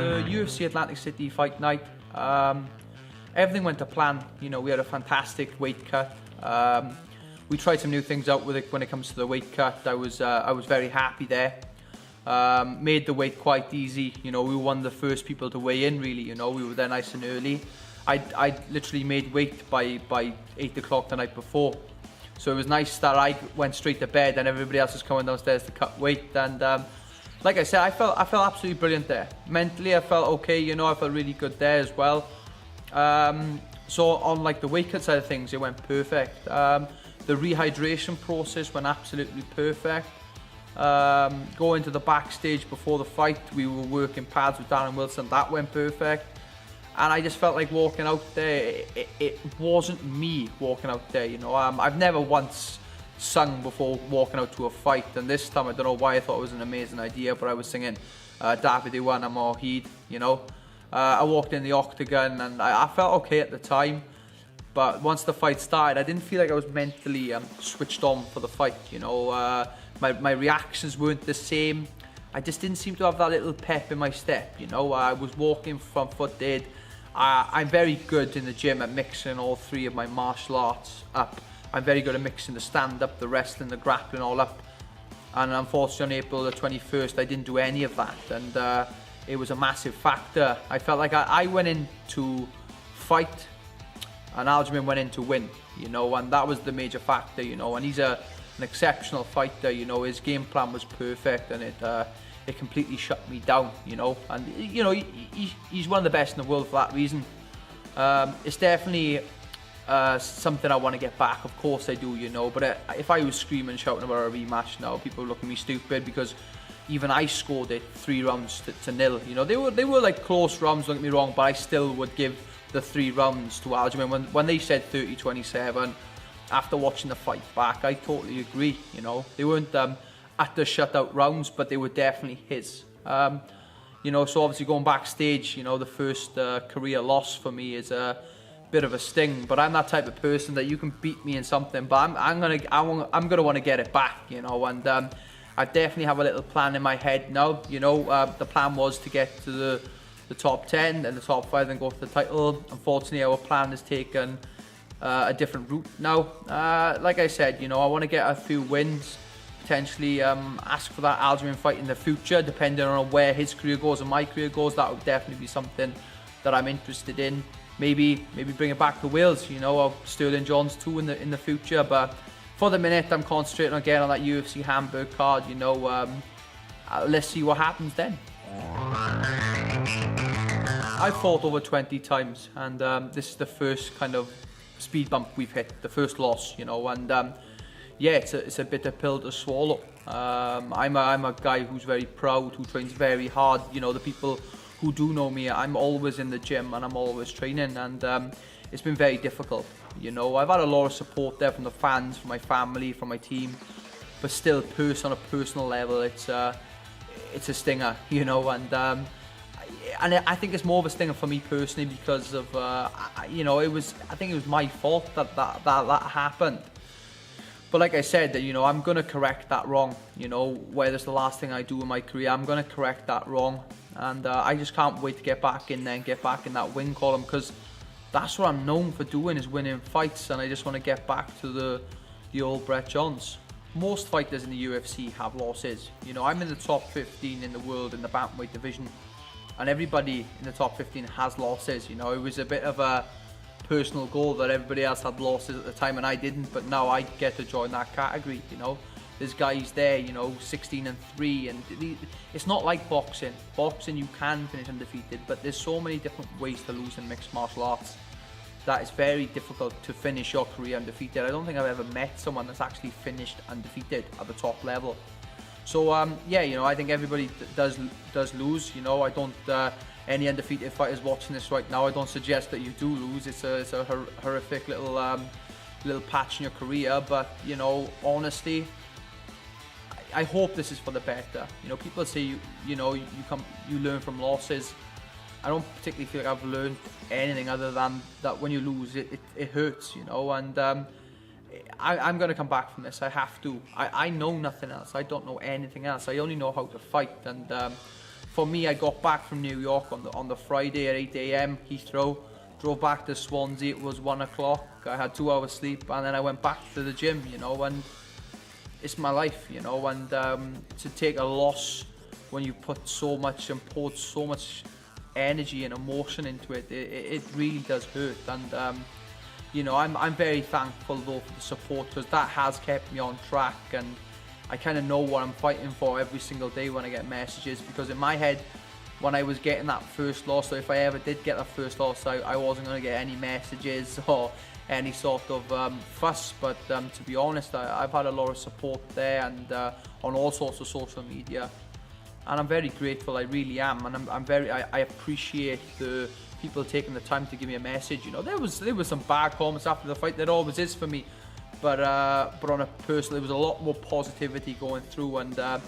the UFC Atlantic City Fight Night, everything went to plan. You know, we had a fantastic weight cut. We tried some new things out with it when it comes to the weight cut. I was very happy there. Made the weight quite easy. You know, we were one of the first people to weigh in, really. You know, we were there nice and early. I literally made weight by 8 o'clock the night before. So it was nice that I went straight to bed and everybody else was coming downstairs to cut weight. And like I said, I felt absolutely brilliant there. Mentally, I felt okay. You know, I felt really good there as well. So on like the weight cut side of things, it went perfect. The rehydration process went absolutely perfect. Going to the backstage before the fight, we were working pads with Darren Wilson. That went perfect. And I just felt like walking out there, it wasn't me walking out there, you know. I've never once sung before walking out to a fight, and this time I don't know why I thought it was an amazing idea, but I was singing David Iwan and Mohid, you know. I walked in the octagon and I felt okay at the time, but once the fight started, I didn't feel like I was mentally switched on for the fight, you know. My reactions weren't the same. I just didn't seem to have that little pep in my step, you know. I was walking from foot dead. I'm very good in the gym at mixing all three of my martial arts up. I'm very good at mixing the stand-up, the wrestling, the grappling all up. And unfortunately on April the 21st, I didn't do any of that. And it was a massive factor. I felt like I went in to fight and Aljamain went in to win, you know, and that was the major factor, you know. And he's an exceptional fighter, you know. His game plan was perfect and it completely shut me down, you know. And you know, he's one of the best in the world for that reason. It's definitely something I want to get back. Of course I do, you know. But if I was screaming and shouting about a rematch now, people would look at me stupid, because even I scored it 3 rounds to 0. You know, they were like close rounds, don't get me wrong, but I still would give the 3 rounds to Aljamain. When they said 30-27, after watching the fight back, I totally agree. You know, they weren't at the shutout rounds, but they were definitely his. You know, so obviously going backstage, you know, the first career loss for me is a bit of a sting. But I'm that type of person that you can beat me in something, but I'm gonna want to get it back, you know. And I definitely have a little plan in my head now. You know, the plan was to get to the top 10 and the top 5 and go for the title. Unfortunately, our plan has taken a different route now. Like I said, you know, I want to get a few wins. Potentially ask for that Aljamain fight in the future, depending on where his career goes and my career goes. That would definitely be something that I'm interested in. Maybe bring it back to Wales, you know, or Sterling Johns too in the future. But for the minute, I'm concentrating on getting on that UFC Hamburg card, you know. Let's see what happens then. I've fought over 20 times, and this is the first kind of speed bump we've hit, the first loss, you know. And yeah, it's a bitter pill to swallow. I'm a guy who's very proud, who trains very hard. You know, the people who do know me, I'm always in the gym and I'm always training, and it's been very difficult. You know, I've had a lot of support there from the fans, from my family, from my team, but still, on a personal level, it's a stinger, you know. And I think it's more of a stinger for me personally because of you know, I think it was my fault that happened. But like I said, that, you know, I'm going to correct that wrong. You know, whether it's the last thing I do in my career, I'm going to correct that wrong. And I just can't wait to get back in there and get back in that win column, because that's what I'm known for doing, is winning fights. And I just want to get back to the old Brett Johns. Most fighters in the UFC have losses. You know, I'm in the top 15 in the world in the bantamweight division. And everybody in the top 15 has losses. You know, it was a bit of a personal goal that everybody else had losses at the time and I didn't, but now I get to join that category. You know, there's guys there, you know, 16-3, and it's not like boxing. Boxing, you can finish undefeated, but there's so many different ways to lose in mixed martial arts that it's very difficult to finish your career undefeated. I don't think I've ever met someone that's actually finished undefeated at the top level. So yeah, you know, I think everybody does lose. You know, I don't any undefeated fighters watching this right now, I don't suggest that you do lose. It's a horrific little patch in your career. But you know, honestly, I hope this is for the better. You know, people say you learn from losses. I don't particularly feel like I've learned anything other than that when you lose, it hurts. You know, and I'm going to come back from this. I have to. I know nothing else. I don't know anything else. I only know how to fight. And for me, I got back from New York on the Friday at 8 a.m. Heathrow, drove back to Swansea. It was 1 o'clock. I had 2 hours sleep, and then I went back to the gym. And it's my life. And to take a loss when you put so much and poured so much energy and emotion into it, it really does hurt. And I'm very thankful though for the support, because that has kept me on track, and I kind of know what I'm fighting for every single day when I get messages. Because in my head, when I was getting that first loss, or if I ever did get that first loss, I wasn't going to get any messages or any sort of fuss. But to be honest, I've had a lot of support there, and on all sorts of social media, and I'm very grateful. I really am, and I appreciate the people taking the time to give me a message. There was some bad comments after the fight. There always is for me, but on a personal, there was a lot more positivity going through, and a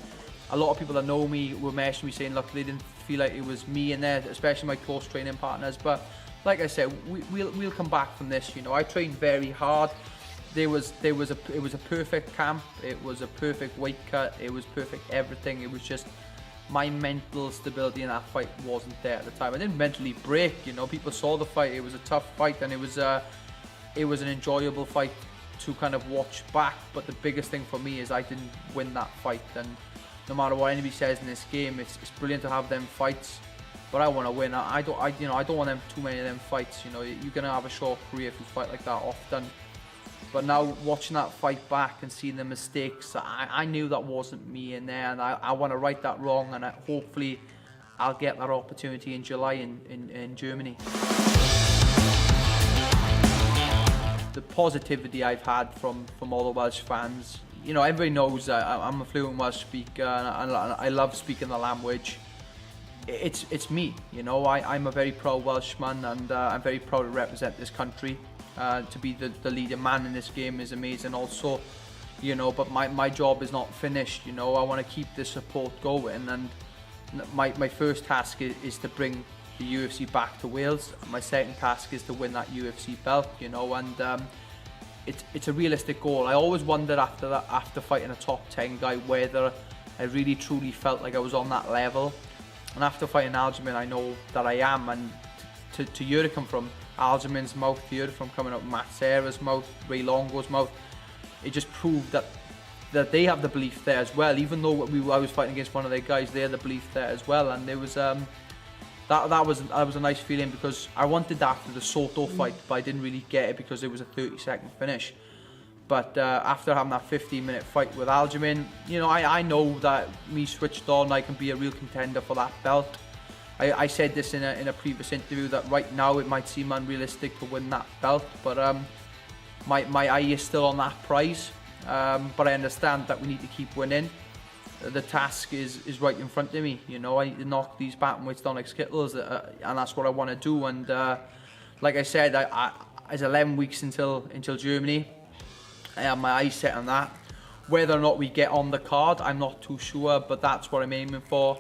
lot of people that know me were messaging me saying, look, they didn't feel like it was me in there, especially my close training partners. But like I said, we'll come back from this. I trained very hard. It was a perfect camp. It was a perfect weight cut. It was perfect everything. It was just my mental stability in that fight wasn't there at the time. I didn't mentally break. People saw the fight. It was a tough fight, and it was an enjoyable fight to kind of watch back. But the biggest thing for me is I didn't win that fight. And no matter what anybody says in this game, it's brilliant to have them fights, but I want to win. I don't want them too many of them fights. You're gonna have a short career if you fight like that often. But now watching that fight back and seeing the mistakes, I knew that wasn't me in there, and I want to right that wrong, and hopefully I'll get that opportunity in July in Germany. The positivity I've had from all the Welsh fans, everybody knows I'm a fluent Welsh speaker, and I love speaking the language. It's me, I'm a very proud Welshman, and I'm very proud to represent this country. To be the leading man in this game is amazing also, but my job is not finished. I want to keep this support going, and my first task is to bring the UFC back to Wales. My second task is to win that UFC belt, and it's a realistic goal. I always wondered after fighting a top 10 guy whether I really truly felt like I was on that level, and after fighting Aljamain, I know that I am. And to hear it come from Aljamain's mouth, hear it from coming up Matt Serra's mouth, Ray Longo's mouth, it just proved that they have the belief there as well. Even though I was fighting against one of their guys, they had the belief there as well. And there was that was a nice feeling, because I wanted that after the Soto fight, but I didn't really get it because it was a 30-second finish. But after having that 15-minute fight with Aljamain, I know that me switched on, I can be a real contender for that belt. I said this in a previous interview that right now it might seem unrealistic to win that belt, but my eye is still on that prize. But I understand that we need to keep winning. The task is right in front of me. I need to knock these bantamweights down like Skittles, and that's what I want to do. And like I said, it's 11 weeks until Germany. I have my eyes set on that. Whether or not we get on the card, I'm not too sure, but that's what I'm aiming for.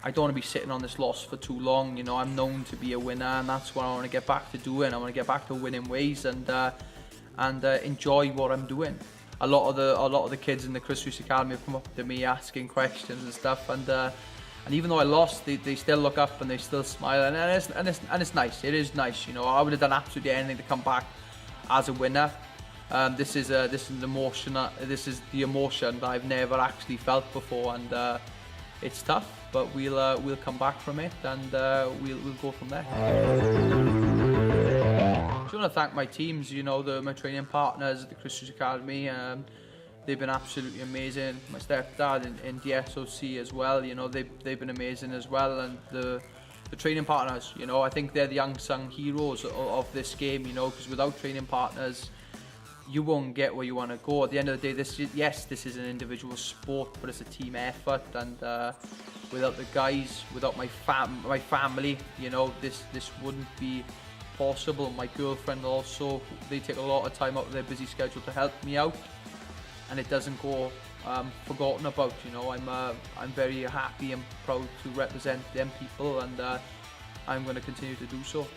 I don't want to be sitting on this loss for too long. I'm known to be a winner, and that's what I want to get back to doing. I want to get back to winning ways and enjoy what I'm doing. A lot of the kids in the Chris Reese Academy have come up to me asking questions and stuff, and even though I lost, they still look up and they still smile, and it's nice. It is nice. I would have done absolutely anything to come back as a winner. This is the emotion that I've never actually felt before, and it's tough. But we'll come back from it, and we'll go from there. I just want to thank my teams, my training partners at the Chris Reese Academy. They've been absolutely amazing. My stepdad in the SOC as well. They've been amazing as well, and the training partners. I think they're the unsung heroes of this game. Because without training partners, you won't get where you want to go. At the end of the day, this is an individual sport, but it's a team effort, and without the guys, without my family, this wouldn't be possible. My girlfriend also, they take a lot of time out of their busy schedule to help me out, and it doesn't go forgotten about. I'm very happy and proud to represent them people, and I'm going to continue to do so.